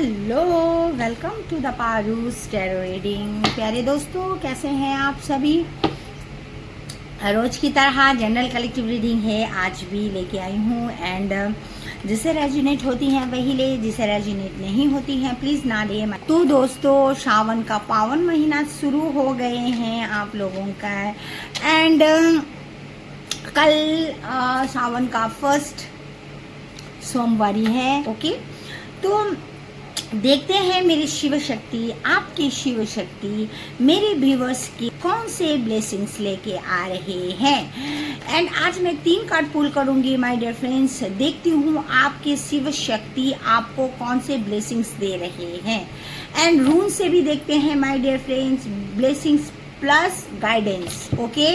Hello, welcome to the Paru's tarot reading. प्यारे दोस्तों, कैसे हैं आप सभी। रोज की तरह जनरल कलेक्टिव रीडिंग है, आज भी लेके आई हूँ। एंड जिसे रेजिनेट होती हैं वही ले, जिसे रेजिनेट नहीं होती हैं प्लीज़ ना ले। तो दोस्तों, सावन का पावन महीना शुरू हो गए हैं आप लोगों का। एंड कल सावन का फर्स्ट सोमवारी है। ओके, तो देखते हैं मेरी शिव शक्ति, आपकी शिव शक्ति मेरे व्यूवर्स की कौन से ब्लेसिंग्स लेके आ रहे हैं। एंड आज मैं 3 कार्ड पुल करूंगी माय डियर फ्रेंड्स। देखती हूँ आपकी शिव शक्ति आपको कौन से ब्लेसिंग्स दे रहे हैं। एंड रून से भी देखते हैं my dear friends, blessings plus guidance. Okay,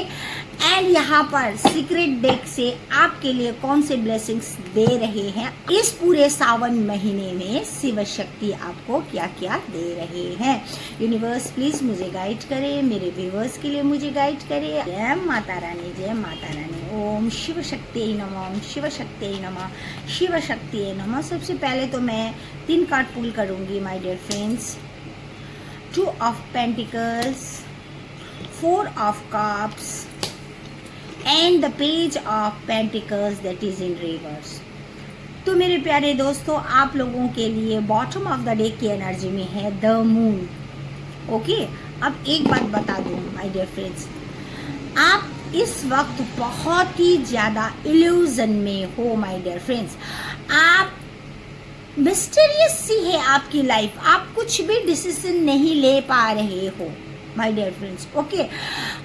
and यहाँ पर सीक्रेट डेक से आपके लिए कौन से ब्लेसिंग्स दे रहे हैं। इस पूरे सावन महीने में शिव शक्ति आपको क्या क्या दे रहे हैं। यूनिवर्स प्लीज मुझे गाइड करे, मेरे व्यूवर्स के लिए मुझे गाइड करे। जय माता रानी, जय माता रानी। ओम शिव शक्ति नमः, ओम शिव शक्ति नमः, शिव शक्ति नमः। सबसे पहले तो मैं 3 कार्ड पुल करूंगी my dear friends. 2 of pentacles, 4 of cups and the page of pentacles that is in reverse। तो मेरे प्यारे दोस्तों, आप लोगों के लिए बॉटम ऑफ द डे की एनर्जी में है द मून। ओके, अब एक बात बता दूं माय डियर फ्रेंड्स, आप इस वक्त बहुत ही ज़्यादा इल्यूजन में हो माय डियर फ्रेंड्स। आप मिस्टीरियस सी है आपकी लाइफ, आप कुछ भी डिसीजन नहीं ले पा रहे हो माय डियर फ्रेंड्स। ओके,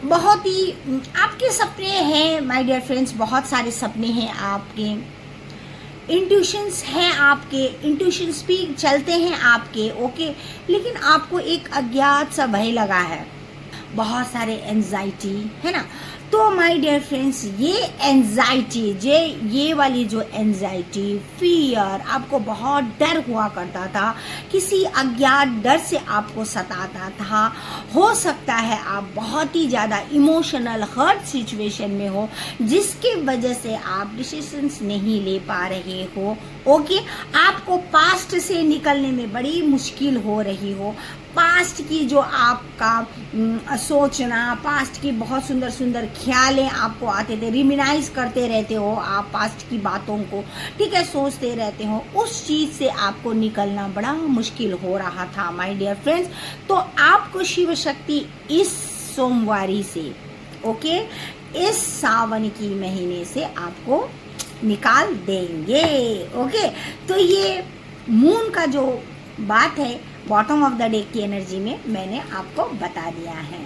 बहुत ही आपके सपने हैं माय डियर फ्रेंड्स, बहुत सारे सपने हैं आपके, इंट्यूशंस हैं आपके, इंट्यूशंस भी चलते हैं आपके। ओके, लेकिन आपको एक अज्ञात सा भय लगा है, बहुत सारे एंजाइटी है ना। तो माय डियर फ्रेंड्स, ये एंजाइटी, ये वाली जो एंजाइटी, फियर, आपको बहुत डर हुआ करता था, किसी अज्ञात डर से आपको सताता था। हो सकता है आप बहुत ही ज़्यादा इमोशनल हर्ट सिचुएशन में हो, जिसकी वजह से आप डिसीजंस नहीं ले पा रहे हो। ओके, आपको पास्ट से निकलने में बड़ी मुश्किल हो रही हो। पास्ट की जो आपका सोचना, पास्ट की बहुत सुंदर सुंदर ख्यालें आपको आते थे, रिमिनाइज करते रहते हो आप पास्ट की बातों को, ठीक है, सोचते रहते हो, उस चीज़ से आपको निकलना बड़ा मुश्किल हो रहा था माय डियर फ्रेंड्स। तो आपको शिव शक्ति इस सोमवारी से, ओके, इस सावन की महीने से आपको निकाल देंगे। ओके, तो ये मून का जो बात है बॉटम ऑफ द डे की एनर्जी में मैंने आपको बता दिया है।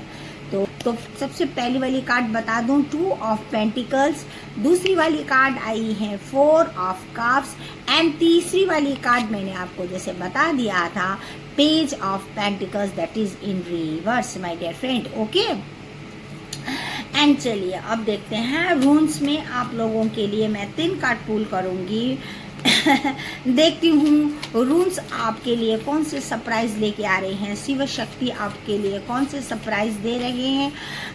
तो सबसे पहली वाली कार्ड बता दूं, 2 ऑफ पेंटिकल्स, दूसरी वाली कार्ड आई है 4 ऑफ कप्स, एंड तीसरी वाली कार्ड मैंने आपको जैसे बता दिया था page of pentacles that is in reverse my dear friend. Okay, and चलिए अब देखते हैं रून्स में आप लोगों के लिए मैं 3 कार्ड पुल करूंगी। देखती हूँ रून्स आपके लिए कौन से सरप्राइज लेके आ रहे हैं, शिव शक्ति आपके लिए कौन से सरप्राइज दे रहे हैं,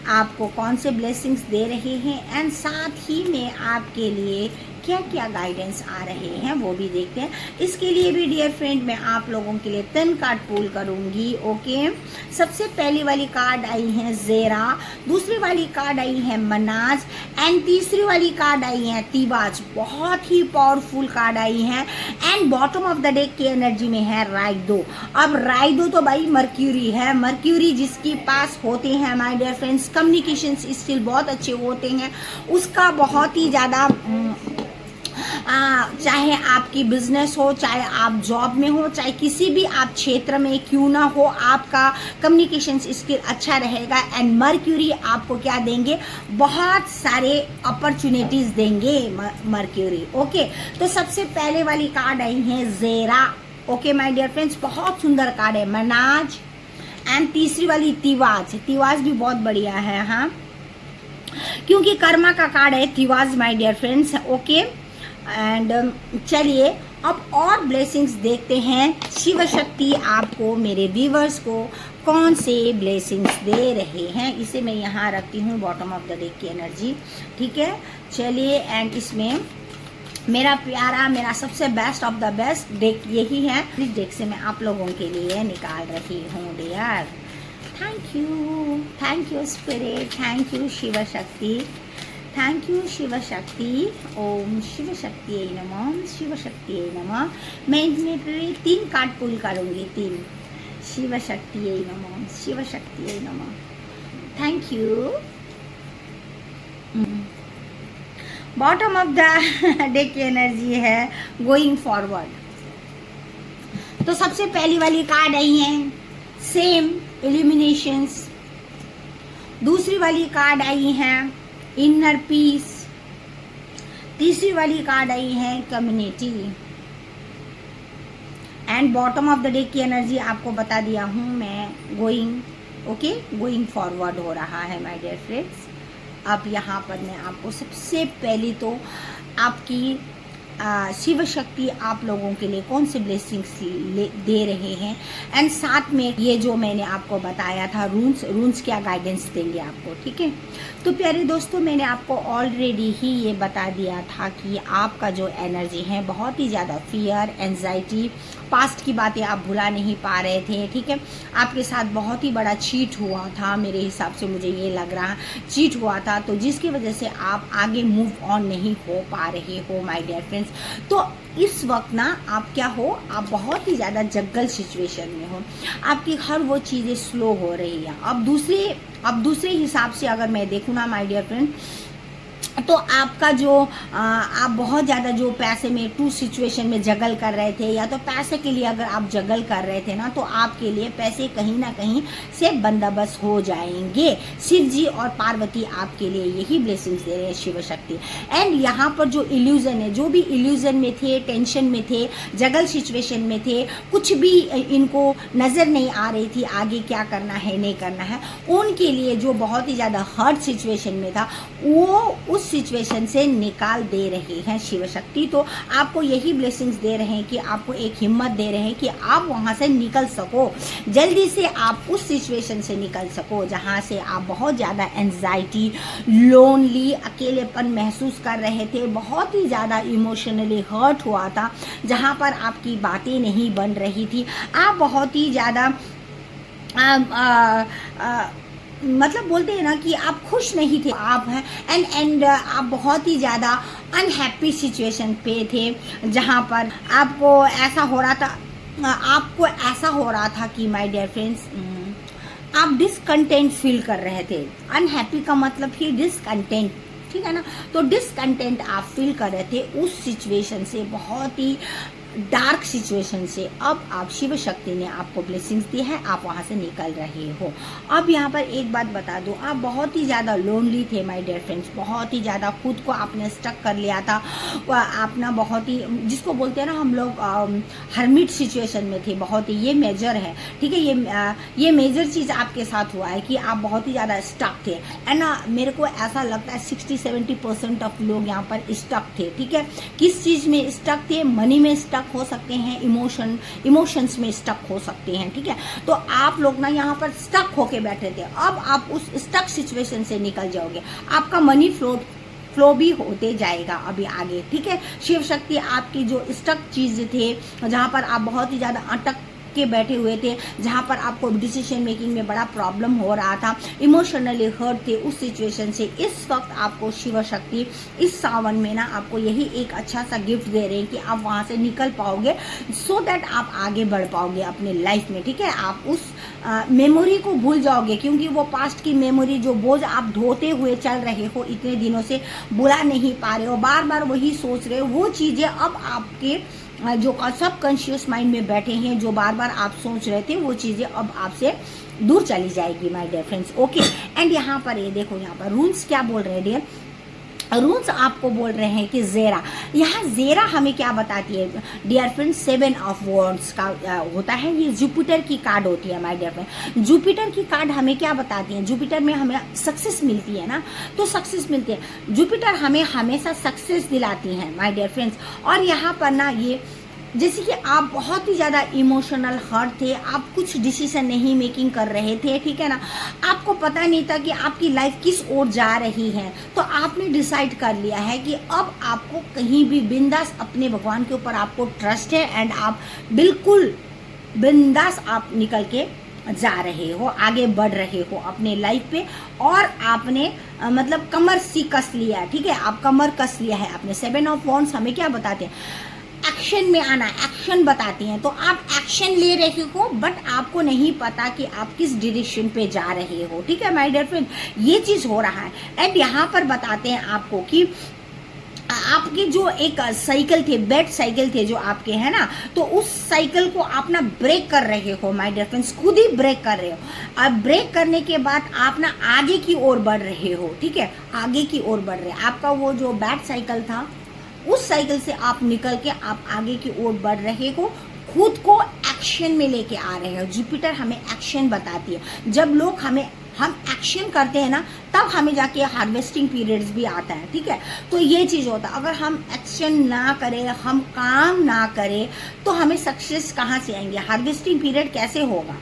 आपको कौन से ब्लेसिंग्स दे रहे हैं, एंड साथ ही में आपके लिए क्या क्या गाइडेंस आ रहे हैं वो भी देखते हैं। इसके लिए भी डियर फ्रेंड मैं आप लोगों के लिए 3 कार्ड पुल करूंगी। ओके, सबसे पहली वाली कार्ड आई है जेरा, दूसरी वाली कार्ड आई है मनाज, एंड तीसरी वाली कार्ड आई है तिवाज। बहुत ही पावरफुल कार्ड आई है। And bottom of the deck की एनर्जी में है राइडो। अब राइडो तो भाई मर्क्यूरी है, मर्क्यूरी जिसके पास होते हैं my dear friends, communication skill बहुत अच्छे होते हैं, उसका बहुत ही ज़्यादा चाहे आपकी बिजनेस हो, चाहे आप जॉब में हो, चाहे किसी भी आप क्षेत्र में क्यों ना हो, आपका कम्युनिकेशन स्किल अच्छा रहेगा। एंड मर्क्यूरी आपको क्या देंगे, बहुत सारे अपॉर्चुनिटीज देंगे मर्क्यूरी। ओके, तो सबसे पहले वाली कार्ड आई है जेरा। ओके माय डियर फ्रेंड्स, बहुत सुंदर कार्ड है मनाज, एंड तीसरी वाली तिवाज। तिवाज भी बहुत बढ़िया है, हाँ, क्योंकि कर्मा का कार्ड है तिवाज my dear friends. Okay, and चलिए अब और ब्लेसिंग्स देखते हैं, शिव शक्ति आपको, मेरे व्यूवर्स को कौन से ब्लेसिंग्स दे रहे हैं। इसे मैं यहाँ रखती हूँ बॉटम ऑफ द डे की एनर्जी, ठीक है। चलिए, एंड इसमें मेरा प्यारा, मेरा सबसे best of the best deck यही है। इस डेक से मैं आप लोगों के लिए निकाल रही हूँ dear. Thank you spirit, thank you Shiv Shakti, thank you Shiv शक्ति। ओम शिव शक्ति नमः, शिव शक्ति नमः। मैं इनमें 3 कार्ड पुल करूँगी, 3। शिव शक्ति नमः, शिव शक्ति नमः। Thank you. Bottom of the deck की एनर्जी है गोइंग फॉरवर्ड। तो सबसे पहली वाली कार्ड आई है सेम इल्यूमिनेशंस। दूसरी वाली कार्ड आई है इनर पीस। तीसरी वाली कार्ड आई है community. And bottom of the deck की एनर्जी आपको बता दिया हूं मैं, गोइंग फॉरवर्ड हो रहा है माय डियर फ्रेंड्स। अब यहाँ पर मैं आपको सबसे पहले तो आपकी शिव शक्ति आप लोगों के लिए कौन से ब्लेसिंग्स दे रहे हैं, एंड साथ में ये जो मैंने आपको बताया था रून्स क्या गाइडेंस देंगे आपको, ठीक है। तो प्यारे दोस्तों, मैंने आपको ऑलरेडी ही ये बता दिया था कि आपका जो एनर्जी है बहुत ही ज़्यादा फियर, एंजाइटी, पास्ट की बातें आप भुला नहीं पा रहे थे, ठीक है। आपके साथ बहुत ही बड़ा चीट हुआ था, मेरे हिसाब से मुझे ये लग रहा चीट हुआ था, तो जिसकी वजह से आप आगे मूव ऑन नहीं हो पा रहे हो माय डियर फ्रेंड्स। तो इस वक्त ना आप क्या हो, आप बहुत ही ज़्यादा जग्गल सिचुएशन में हो, आपकी हर वो चीज़ें स्लो हो रही है। अब दूसरे हिसाब से अगर मैं देखूँ ना माय डियर फ्रेंड, तो आपका जो आप बहुत ज़्यादा जो पैसे में टू सिचुएशन में जगल कर रहे थे, या तो पैसे के लिए अगर आप जगल कर रहे थे ना, तो आपके लिए पैसे कहीं ना कहीं से बंदोबस्त हो जाएंगे। शिव जी और पार्वती आपके लिए यही ब्लेसिंग्स दे रहे हैं, शिव शक्ति। एंड यहाँ पर जो इल्यूजन है, जो भी इल्यूजन में थे, टेंशन में थे, जगल सिचुएशन में थे, कुछ भी इनको नज़र नहीं आ रही थी आगे क्या करना है नहीं करना है, उनके लिए जो बहुत ही ज़्यादा हार्ड सिचुएशन में था, वो उस सिचुएशन से निकाल दे रहे हैं शिव शक्ति। तो आपको यही ब्लेसिंग्स दे रहे हैं कि आपको एक हिम्मत दे रहे हैं कि आप वहां से निकल सको, जल्दी से आप उस सिचुएशन से निकल सको जहां से आप बहुत ज़्यादा एंजाइटी, लोनली, अकेलेपन महसूस कर रहे थे, बहुत ही ज़्यादा इमोशनली हर्ट हुआ था, जहां पर आपकी बातें नहीं बन रही थी, आप बहुत ही ज़्यादा मतलब बोलते हैं ना कि आप खुश नहीं थे, आप हैं एंड आप बहुत ही ज़्यादा अनहैप्पी सिचुएशन पे थे, जहाँ पर आपको ऐसा हो रहा था कि माय डियर फ्रेंड्स, आप डिसकंटेंट फील कर रहे थे। अनहैप्पी का मतलब ही डिसकंटेंट, ठीक है ना। तो डिसकंटेंट आप फील कर रहे थे उस सिचुएशन से, बहुत ही डार्क सिचुएशन से। अब आप शिव शक्ति ने आपको ब्लेसिंग्स दी है, आप वहां से निकल रहे हो। अब यहाँ पर एक बात बता दूं, आप बहुत ही ज़्यादा लोनली थे माय डियर फ्रेंड्स, बहुत ही ज़्यादा खुद को आपने स्टक कर लिया था, अपना बहुत ही, जिसको बोलते हैं ना हम लोग, हर्मिट सिचुएशन में थे बहुत ही। ये मेजर है, ठीक है, ये मेजर चीज़ आपके साथ हुआ है कि आप बहुत ही ज़्यादा स्टक थे। एंड मेरे को ऐसा लगता है 60-70% ऑफ लोग यहाँ पर स्टक थे, ठीक है। किस चीज़ में स्टक थे? मनी में स्टक हो सकते हैं, इमोशंस में स्टक हो सकते हैं, ठीक है। तो आप लोग ना यहाँ पर स्टक होके बैठे थे, अब आप उस स्टक सिचुएशन से निकल जाओगे, आपका मनी फ्लो भी होते जाएगा अभी आगे, ठीक है। शिव शक्ति आपकी जो स्टक चीज़ थे, जहाँ पर आप बहुत ही ज़्यादा अटक के बैठे हुए थे, जहाँ पर आपको डिसीजन मेकिंग में बड़ा प्रॉब्लम हो रहा था, इमोशनली हर्ट थे उस सिचुएशन से, इस वक्त आपको शिव शक्ति इस सावन में ना आपको यही एक अच्छा सा गिफ्ट दे रहे हैं कि आप वहाँ से निकल पाओगे, सो दैट आप आगे बढ़ पाओगे अपने लाइफ में, ठीक है। आप उस मेमोरी को भूल जाओगे, क्योंकि वो पास्ट की मेमोरी जो बोझ आप ढोते हुए चल रहे हो, इतने दिनों से बुला नहीं पा रहे हो, बार बार वही सोच रहे हो, वो चीज़ें अब आपके जो सबकॉन्शियस माइंड में बैठे हैं, जो बार बार आप सोच रहे थे, वो चीज़ें अब आपसे दूर चली जाएगी my dear friends, okay. And यहाँ पर ये देखो, यहाँ पर रूल्स क्या बोल रहे हैं डियर, रूल्स आपको बोल रहे हैं कि ज़ेरा, यहाँ ज़ेरा हमें क्या बताती है डियर फ्रेंड्स, 7 ऑफ वॉन्ड्स का होता है, ये जुपिटर की कार्ड होती है माय डियर फ्रेंड। जुपिटर की कार्ड हमें क्या बताती है? जुपिटर में हमें सक्सेस मिलती है ना, तो सक्सेस मिलती है, जुपिटर हमें हमेशा सक्सेस दिलाती है माय डियर फ्रेंड्स। और यहाँ पर ना ये जैसे कि आप बहुत ही ज़्यादा इमोशनल हर्ट थे, आप कुछ डिसीजन नहीं मेकिंग कर रहे थे, ठीक है ना, आपको पता नहीं था कि आपकी लाइफ किस ओर जा रही है, तो आपने डिसाइड कर लिया है कि अब आपको कहीं भी बिंदास अपने भगवान के ऊपर आपको ट्रस्ट है एंड आप बिल्कुल बिंदास आप निकल के जा रहे हो, आगे बढ़ रहे हो अपने लाइफ पे। और आपने मतलब कमर सी कस लिया है, ठीक है, आप कमर कस लिया है आपने। 7 ऑफ वॉन्ड्स हमें क्या बताते हैं, एक्शन में आना, एक्शन बताती हैं। तो आप एक्शन ले रहे हो बट आपको नहीं पता कि आप किस डायरेक्शन पे जा रहे हो, ठीक है माय डियर फ्रेंड, ये चीज हो रहा है। एंड यहाँ पर बताते हैं आपको कि आपके जो एक साइकिल थे, बैड साइकिल थे जो आपके, है ना, तो उस साइकिल को आप ना ब्रेक कर रहे हो माय डियर फ्रेंड्स, खुद ही ब्रेक कर रहे हो। अब ब्रेक करने के बाद आप ना आगे की ओर बढ़ रहे हो, ठीक है, आगे की ओर बढ़ रहे हैं। आपका वो जो बैड साइकिल था उस साइकिल से आप निकल के आप आगे की ओर बढ़ रहे हो, खुद को एक्शन में लेके आ रहे हो। जुपिटर हमें एक्शन बताती है। जब लोग हम एक्शन करते हैं ना, तब हमें जाके हार्वेस्टिंग पीरियड्स भी आता है, ठीक है। तो ये चीज होता है, अगर हम एक्शन ना करें, हम काम ना करें, तो हमें सक्सेस कहाँ से आएंगे, हार्वेस्टिंग पीरियड कैसे होगा।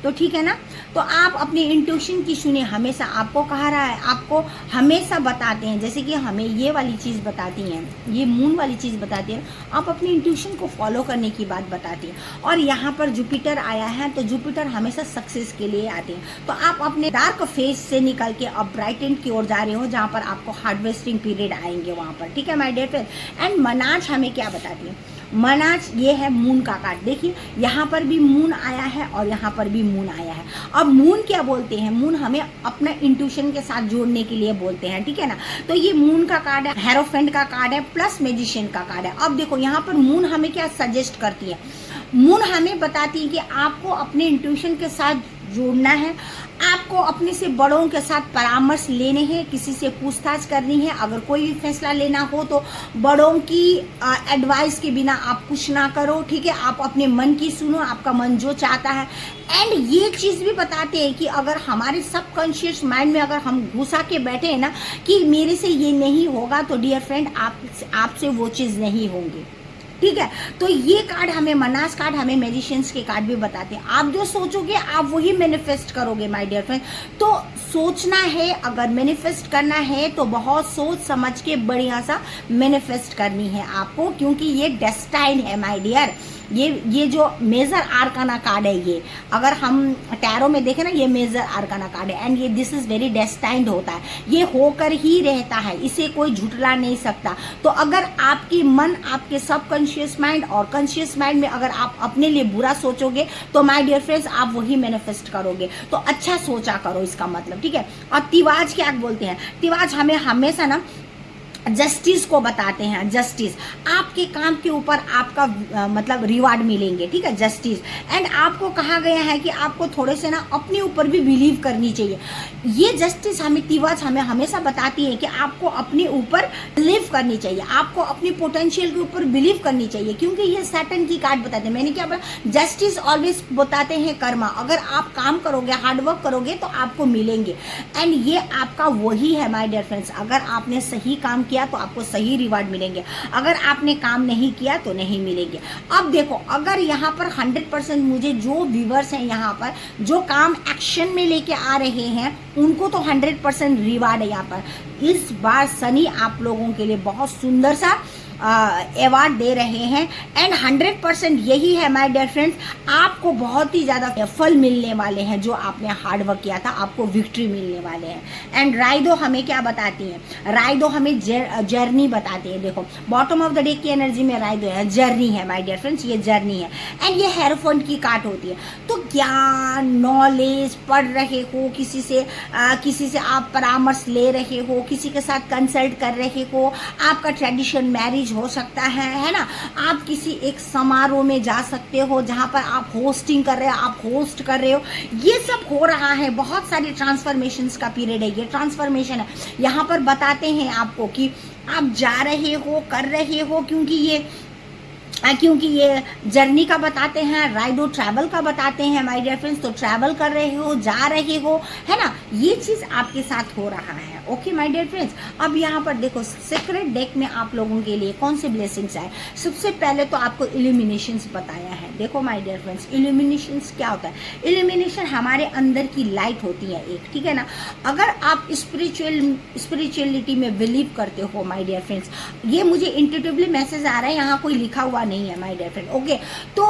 तो ठीक है ना, तो आप अपनी इंट्यूशन की सुनिए, हमेशा आपको कहा रहा है, आपको हमेशा बताते हैं, जैसे कि हमें ये वाली चीज़ बताती हैं, ये मून वाली चीज़ बताती है, आप अपनी इंट्यूशन को फॉलो करने की बात बताती हैं। और यहाँ पर जुपिटर आया है, तो जुपिटर हमेशा सक्सेस के लिए आते हैं। तो आप अपने डार्क फेज से निकल के अब ब्राइट एंड की ओर जा रहे हो, जहाँ पर आपको हार्वेस्टिंग पीरियड आएंगे वहाँ पर, ठीक है माय डियर फ्रेंड। एंड मनाज हमें क्या बताती है, मनाज ये है मून का कार्ड। देखिए यहाँ पर भी मून आया है और यहाँ पर भी मून आया है। अब मून क्या बोलते हैं, मून हमें अपना इंट्यूशन के साथ जोड़ने के लिए बोलते हैं, ठीक है ना। तो ये मून का कार्ड है, हेरोफेंट का कार्ड है, प्लस मैजिशियन का कार्ड है। अब देखो यहाँ पर मून हमें क्या सजेस्ट करती है, मून हमें बताती है कि आपको अपने इंट्यूशन के साथ जोड़ना है, आपको अपने से बड़ों के साथ परामर्श लेने हैं, किसी से पूछताछ करनी है। अगर कोई भी फैसला लेना हो तो बड़ों की एडवाइस के बिना आप कुछ ना करो, ठीक है, आप अपने मन की सुनो, आपका मन जो चाहता है। एंड ये चीज़ भी बताते हैं कि अगर हमारे सबकॉन्शियस माइंड में अगर हम घुसा के बैठे हैं ना कि मेरे से ये नहीं होगा, तो डियर फ्रेंड आपसे वो चीज़ नहीं होंगी, ठीक है। तो ये कार्ड हमें, मनास कार्ड हमें मैजिशियंस के कार्ड भी बताते हैं। आप जो सोचोगे आप वही मैनिफेस्ट करोगे माय डियर फ्रेंड। तो सोचना है, अगर मैनिफेस्ट करना है तो बहुत सोच समझ के बढ़िया सा मैनिफेस्ट करनी है आपको, क्योंकि ये डेस्टाइन है माय डियर। ये जो मेजर आर्काना कार्ड है, ये अगर हम टैरो में देखें ना, ये मेजर आर्काना कार्ड है। एंड ये दिस इज वेरी डेस्टाइंड होता है, ये होकर ही रहता है, इसे कोई झुठला नहीं सकता। तो अगर आपकी मन, आपके सबकॉन्शियस माइंड और कॉन्शियस माइंड में अगर आप अपने लिए बुरा सोचोगे तो माय डियर फ्रेंड्स आप वही मैनिफेस्ट करोगे। तो अच्छा सोचा करो, इसका मतलब, ठीक है। और तिवाज क्या बोलते हैं, तिवाज हमें हमेशा ना जस्टिस को बताते हैं। जस्टिस, आपके काम के ऊपर आपका मतलब रिवार्ड मिलेंगे, ठीक है, जस्टिस। एंड आपको कहा गया है कि आपको थोड़े से ना अपने ऊपर भी बिलीव करनी चाहिए। ये जस्टिस हमें, तिवाच हमें हमेशा बताती है कि आपको अपने ऊपर बिलीव करनी चाहिए, आपको अपनी पोटेंशियल के ऊपर बिलीव करनी चाहिए, क्योंकि ये सैटर्न की कार्ड बताते हैं। मैंने क्या बोला, जस्टिस ऑलवेज बताते हैं कर्मा, अगर आप काम करोगे, हार्डवर्क करोगे तो आपको मिलेंगे। एंड ये आपका वही है माय डियर फ्रेंड्स, अगर आपने सही काम किया तो आपको सही रिवार्ड मिलेंगे, अगर आपने काम नहीं किया तो नहीं मिलेंगे। अब देखो, अगर यहाँ पर 100% मुझे जो व्यूवर्स हैं यहाँ पर जो काम एक्शन में लेके आ रहे हैं उनको तो 100% रिवार्ड है यहाँ पर। इस बार शनि आप लोगों के लिए बहुत सुंदर सा अवार्ड दे रहे हैं। एंड 100% यही है माय डियर फ्रेंड्स, आपको बहुत ही ज़्यादा फल मिलने वाले हैं, जो आपने हार्ड वर्क किया था आपको विक्ट्री मिलने वाले हैं। एंड राइडो हमें क्या बताती है, राइडो हमें जर्नी बताती है। देखो बॉटम ऑफ द डे की एनर्जी में राइडो है, जर्नी है माय डियर फ्रेंड्स, ये जर्नी है। एंड ये हेरोफेंट की कार्ड होती है। तो ज्ञान, नॉलेज, पढ़ रहे हो, किसी से आप परामर्श ले रहे हो, किसी के साथ कंसल्ट कर रहे हो, आपका ट्रेडिशन मैरिज हो सकता है ना, आप किसी एक समारोह में जा सकते हो जहां पर आप होस्टिंग कर रहे हो, आप होस्ट कर रहे हो, ये सब हो रहा है। बहुत सारी ट्रांसफॉर्मेशंस का पीरियड है, ये ट्रांसफॉर्मेशन है। यहाँ पर बताते हैं आपको कि आप जा रहे हो, कर रहे हो, क्योंकि ये जर्नी का बताते हैं, राइडो ट्रैवल का बताते हैं माय डियर फ्रेंड्स। तो ट्रैवल कर रहे हो, जा रहे हो, है ना, ये चीज़ आपके साथ हो रहा है। ओके माय डियर फ्रेंड्स, अब यहाँ पर देखो सीक्रेट डेक में आप लोगों के लिए कौन से ब्लेसिंग्स आए। सबसे पहले तो आपको इल्यूमिनेशंस बताया है। देखो माय डियर फ्रेंड्स, इल्यूमिनेशंस क्या होता है? इल्यूमिनेशन हमारे अंदर की लाइट होती है एक, ठीक है ना। अगर आप स्पिरिचुअलिटी में बिलीव करते हो माय डियर फ्रेंड्स, ये मुझे इंट्यूटिवली मैसेज आ रहा है, यहाँ कोई लिखा हुआ नहीं है माय डियर फ्रेंड, ओके। तो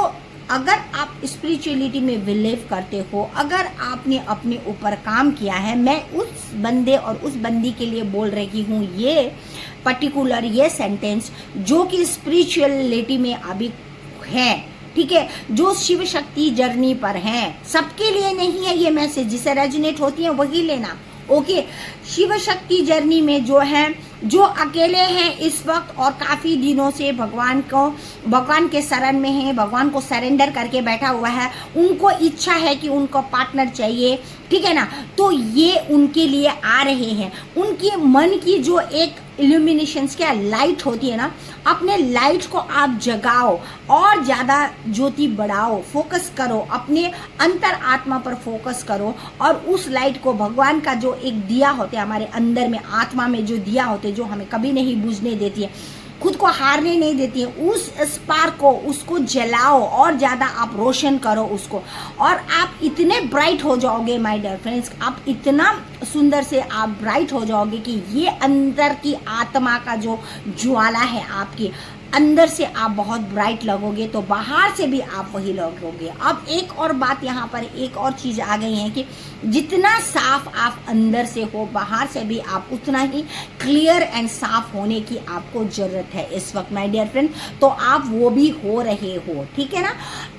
अगर आप स्पिरिचुअलिटी में बिलीव करते हो, अगर आपने अपने ऊपर काम किया है, मैं उस बंदे और उस बंदी के लिए बोल रही हूँ ये पर्टिकुलर ये सेंटेंस जो कि स्पिरिचुअलिटी में अभी है, ठीक है, जो शिव शक्ति जर्नी पर हैं। सबके लिए नहीं है ये मैसेज, जिसे रेजोनेट होती है वही लेना, ओके। शिव शक्ति जर्नी में जो है, जो अकेले हैं इस वक्त और काफ़ी दिनों से भगवान के शरण में है, भगवान को सरेंडर करके बैठा हुआ है, उनको इच्छा है कि उनको पार्टनर चाहिए, ठीक है ना। तो ये उनके लिए आ रहे हैं। उनके मन की जो एक इल्यूमिनेशंस क्या लाइट होती है ना, अपने लाइट को आप जगाओ और ज़्यादा ज्योति बढ़ाओ, फोकस करो, अपने अंतर आत्मा पर फोकस करो और उस लाइट को, भगवान का जो एक दिया होता है हमारे अंदर में, आत्मा में जो दिया होते हैं, जो हमें कभी नहीं बुझने देती है, खुद को हारने नहीं देती है, उस स्पार्क को, उसको जलाओ और ज़्यादा आप रोशन करो उसको, और आप इतने ब्राइट हो जाओगे माय डियर फ्रेंड्स, आप इतना सुंदर से आप ब्राइट हो जाओगे कि ये अंदर की आत्मा का जो ज्वाला है आपकी अंदर से आप बहुत ब्राइट लगोगे, तो बाहर से भी आप वही लगोगे। अब एक और बात यहाँ पर, एक और चीज़ आ गई है कि जितना साफ आप अंदर से हो, बाहर से भी आप उतना ही क्लियर एंड साफ होने की आपको ज़रूरत है इस वक्त माय डियर फ्रेंड। तो आप वो भी हो रहे हो, ठीक है ना।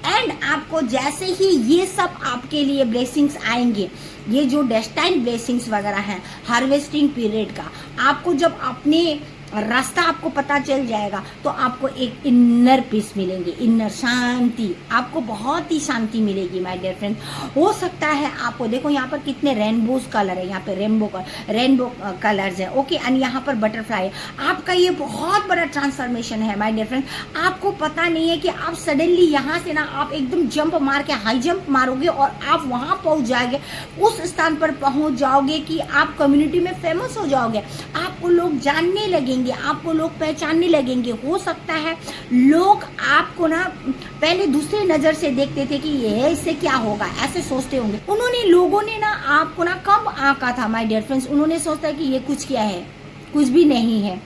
एंड आपको जैसे ही ये सब आपके लिए ब्लेसिंग्स आएंगे, ये जो डेस्टाइन ब्लेसिंग्स वगैरह हैं हार्वेस्टिंग पीरियड का, आपको जब अपने रास्ता आपको पता चल जाएगा तो आपको एक इनर पीस मिलेंगे, इनर शांति, आपको बहुत ही शांति मिलेगी माय डियर फ्रेंड। हो सकता है आपको, देखो यहाँ पर कितने रेनबोज कलर है, यहाँ पे रेनबो कलर्स है, ओके। एंड यहाँ पर बटरफ्लाई है। आपका ये बहुत बड़ा ट्रांसफॉर्मेशन है माय डियर फ्रेंड। आपको पता नहीं है कि आप सडनली यहाँ से ना आप एकदम जंप मार के हाई जंप मारोगे और आप वहाँ पहुँच जाओगे, उस स्थान पर पहुँच जाओगे कि आप कम्युनिटी में फेमस हो जाओगे, आपको लोग जानने लगेंगे, आपको लोग पहचानने लगेंगे। हो सकता है लोग आपको ना पहले दूसरे नजर से देखते थे कि ये इससे क्या होगा, ऐसे सोचते होंगे। लोगों ने ना आपको ना कम आंका था माय डियर फ्रेंड्स, उन्होंने सोचता कि ये कुछ क्या है, कुछ भी नहीं है,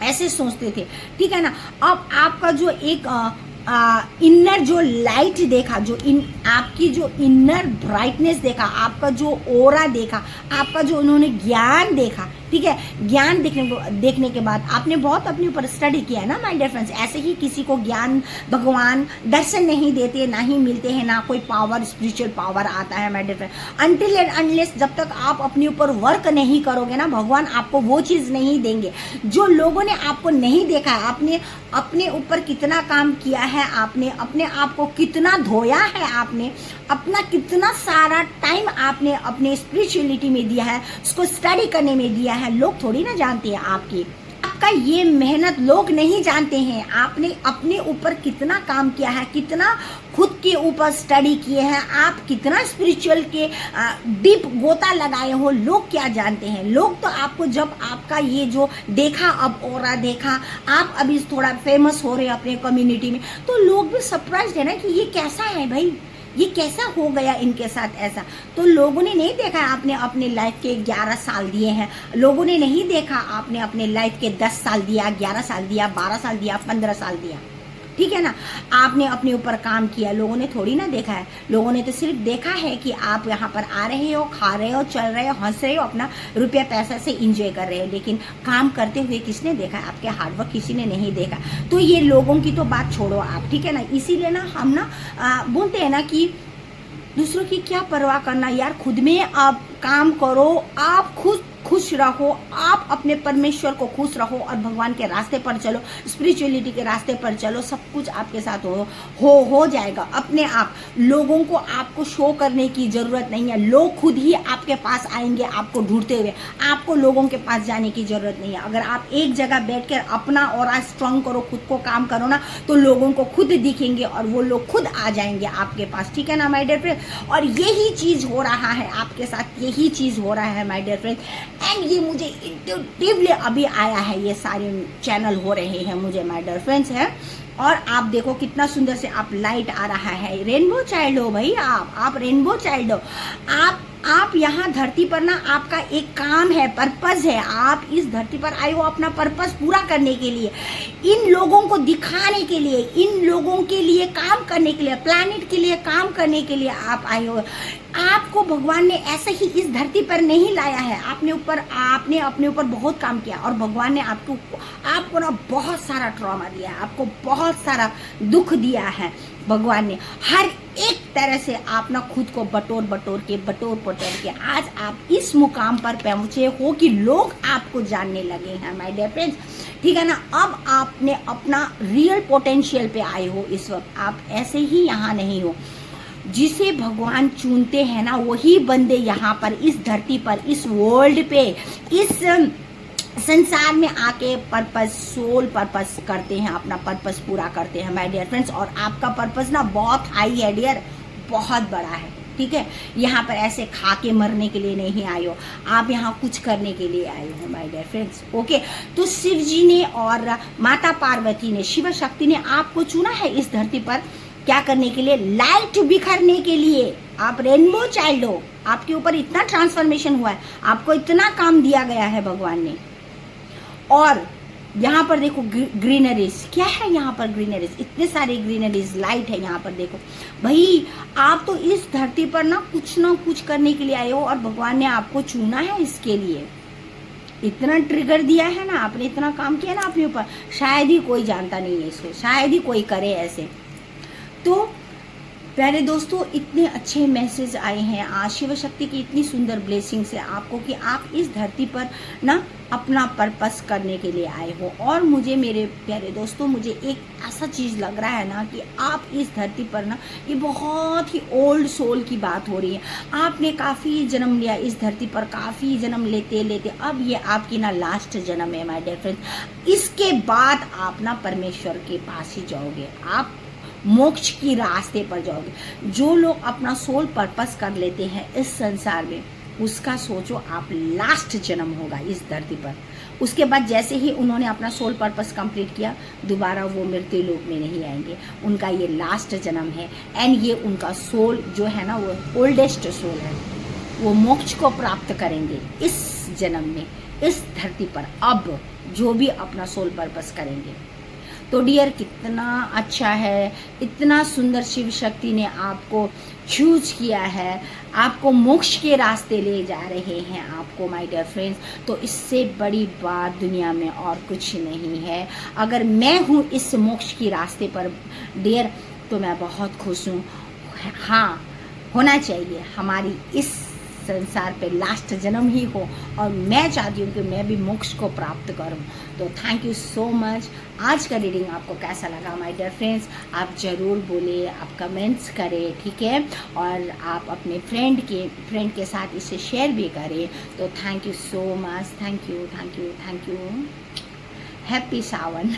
ऐसे सोचते थे, ठीक है ना। अब आपका जो एक इनर जो लाइट देखा, जो आपकी जो इनर ब्राइटनेस देखा, आपका जो ओरा देखा, आपका जो उन्होंने ज्ञान देखा, ठीक है। ज्ञान देखने के बाद आपने बहुत अपने ऊपर स्टडी किया है ना माय डियर फ्रेंड्स। ऐसे ही किसी को ज्ञान, भगवान दर्शन नहीं देते, ना ही मिलते हैं, ना कोई पावर, स्पिरिचुअल पावर आता है my dear friend. Until and unless, जब तक आप अपने ऊपर वर्क नहीं करोगे ना, भगवान आपको वो चीज़ नहीं देंगे। जो लोगों ने आपको नहीं देखा है, आपने अपने ऊपर कितना काम किया है, आपने अपने आप को कितना धोया है, आपने अपना कितना सारा टाइम आपने अपने स्पिरिचुअलिटी में दिया है, उसको स्टडी करने में दिया है, लोग थोड़ी ना जानते हैं आपका ये मेहनत लोग नहीं जानते हैं। आपने अपने ऊपर कितना काम किया है, कितना खुद के ऊपर स्टडी किए हैं, आप कितना स्पिरिचुअल के डीप गोता लगाए हो, लोग क्या जानते हैं। लोग तो आपको जब आपका ये जो देखा, अब ओरा देखा, आप अभी थोड़ा फेमस हो रहे हैं अपने कम्युनिटी में, तो लोग भी सरप्राइज्ड है ना कि ये कैसा है भाई, ये कैसा हो गया इनके साथ ऐसा। तो लोगों ने नहीं देखा आपने अपने लाइफ के 11 साल दिए हैं, लोगों ने नहीं देखा आपने अपने लाइफ के 10 साल दिया, 11 साल दिया, 12 साल दिया, 15 साल दिया, ठीक है ना। आपने अपने ऊपर काम किया, लोगों ने थोड़ी ना देखा है। लोगों ने तो सिर्फ देखा है कि आप यहाँ पर आ रहे हो, खा रहे हो, चल रहे हो, हंस रहे हो, अपना रुपया पैसा से इंजॉय कर रहे हो, लेकिन काम करते हुए किसने देखा? आपके हार्डवर्क किसी ने नहीं देखा। तो ये लोगों की तो बात छोड़ो आप, ठीक है ना। इसीलिए ना हम ना बोलते हैं ना कि दूसरों की क्या परवाह करना यार, खुद में आप काम करो, आप खुद खुश रहो, आप अपने परमेश्वर को खुश रहो और भगवान के रास्ते पर चलो, स्पिरिचुअलिटी के रास्ते पर चलो, सब कुछ आपके साथ हो जाएगा अपने आप। लोगों को आपको शो करने की ज़रूरत नहीं है, लोग खुद ही आपके पास आएंगे आपको ढूंढते हुए, आपको लोगों के पास जाने की ज़रूरत नहीं है। अगर आप एक जगह बैठकर अपना और स्ट्रांग करो, खुद को काम करो ना, तो लोगों को खुद दिखेंगे और वो लोग खुद आ जाएंगे आपके पास, ठीक है ना माय डियर फ्रेंड। और यही चीज़ हो रहा है आपके साथ, यही चीज़ हो रहा है माय डियर फ्रेंड। एंड ये मुझे इंट्यूटिवली अभी आया है, ये सारे चैनल हो रहे हैं मुझे माय डियर फ्रेंड्स है। और आप देखो कितना सुंदर से आप लाइट आ रहा है, रेनबो चाइल्ड हो भाई, आप रेनबो चाइल्ड हो। आप यहाँ धरती पर ना, आपका एक काम है, पर्पस है, आप इस धरती पर आए हो अपना पर्पस पूरा करने के लिए, इन लोगों को दिखाने के लिए, इन लोगों के लिए काम करने के लिए, प्लैनेट के लिए काम करने के लिए आप आए हो। आपको भगवान ने ऐसे ही इस धरती पर नहीं लाया है, आपने अपने ऊपर बहुत काम किया और भगवान ने आपको ना बहुत सारा ट्रॉमा दिया है, आपको बहुत सारा दुख दिया है भगवान ने। हर एक तरह से आप ना खुद को बटोर के आज आप इस मुकाम पर पहुंचे हो कि लोग आपको जानने लगे हैं माय डियर फ्रेंड्स, ठीक है ना। अब आपने अपना रियल पोटेंशियल पे आए हो इस वक्त, आप ऐसे ही यहाँ नहीं हो। जिसे भगवान चुनते हैं ना, वही बंदे यहाँ पर इस धरती पर, इस वर्ल्ड पे, इस संसार में आके सोल पर्पस करते हैं, अपना पर्पस पूरा करते हैं माय डियर फ्रेंड्स। और आपका पर्पस ना बहुत हाई है डियर, बहुत बड़ा है, ठीक है। यहाँ पर ऐसे खा के मरने के लिए नहीं आए हो, आप यहाँ कुछ करने के लिए आए हो माय डियर फ्रेंड्स, ओके। तो शिव जी ने और माता पार्वती ने, शिव शक्ति ने आपको चुना है इस धरती पर क्या करने के लिए, लाइट बिखरने के लिए। आप रेनबो चाइल्ड हो, आपके ऊपर इतना ट्रांसफॉर्मेशन हुआ है, आपको इतना काम दिया गया है भगवान ने। और यहाँ पर देखो ग्रीनरीज, क्या है यहाँ पर ग्रीनरीज, इतने सारे ग्रीनरीज, लाइट है यहाँ पर देखो भाई। आप तो इस धरती पर ना कुछ करने के लिए आए हो और भगवान ने आपको चुना है इसके लिए, इतना ट्रिगर दिया है ना, आपने इतना काम किया ना अपने ऊपर, शायद ही कोई जानता नहीं है इसको, शायद ही कोई करे ऐसे। तो प्यारे दोस्तों, इतने अच्छे मैसेज आए हैं आज, शिव शक्ति की इतनी सुंदर ब्लेसिंग्स है आपको कि आप इस धरती पर ना अपना पर्पस करने के लिए आए हो। और मुझे मेरे प्यारे दोस्तों, मुझे एक ऐसा चीज़ लग रहा है ना कि आप इस धरती पर ना, ये बहुत ही ओल्ड सोल की बात हो रही है। आपने काफ़ी जन्म लिया इस धरती पर, काफ़ी जन्म लेते लेते अब ये आपकी ना लास्ट जन्म है माय डियर फ्रेंड्स। इसके बाद आप ना परमेश्वर के पास ही जाओगे, आप मोक्ष की रास्ते पर जाओगे। जो लोग अपना सोल पर्पस कर लेते हैं इस संसार में, उसका सोचो आप लास्ट जन्म होगा इस धरती पर। उसके बाद जैसे ही उन्होंने अपना सोल पर्पस कंप्लीट किया, दोबारा वो मृत्यु लोक में नहीं आएंगे, उनका ये लास्ट जन्म है। एंड ये उनका सोल जो है ना, वो ओल्डेस्ट सोल है, वो मोक्ष को प्राप्त करेंगे इस जन्म में, इस धरती पर, अब जो भी अपना सोल पर्पस करेंगे। तो डियर, कितना अच्छा है, इतना सुंदर शिव शक्ति ने आपको चूज किया है, आपको मोक्ष के रास्ते ले जा रहे हैं आपको माय डियर फ्रेंड्स। तो इससे बड़ी बात दुनिया में और कुछ नहीं है। अगर मैं हूँ इस मोक्ष की रास्ते पर डियर, तो मैं बहुत खुश हूँ। हाँ, होना चाहिए हमारी इस संसार पे लास्ट जन्म ही हो, और मैं चाहती हूँ कि मैं भी मोक्ष को प्राप्त करूँ। तो थैंक यू सो मच। आज का रीडिंग आपको कैसा लगा माय डियर फ्रेंड्स, आप ज़रूर बोले, आप कमेंट्स करें, ठीक है। और आप अपने फ्रेंड के साथ इसे शेयर भी करें। तो thank you so much, thank you. Happy Sawan.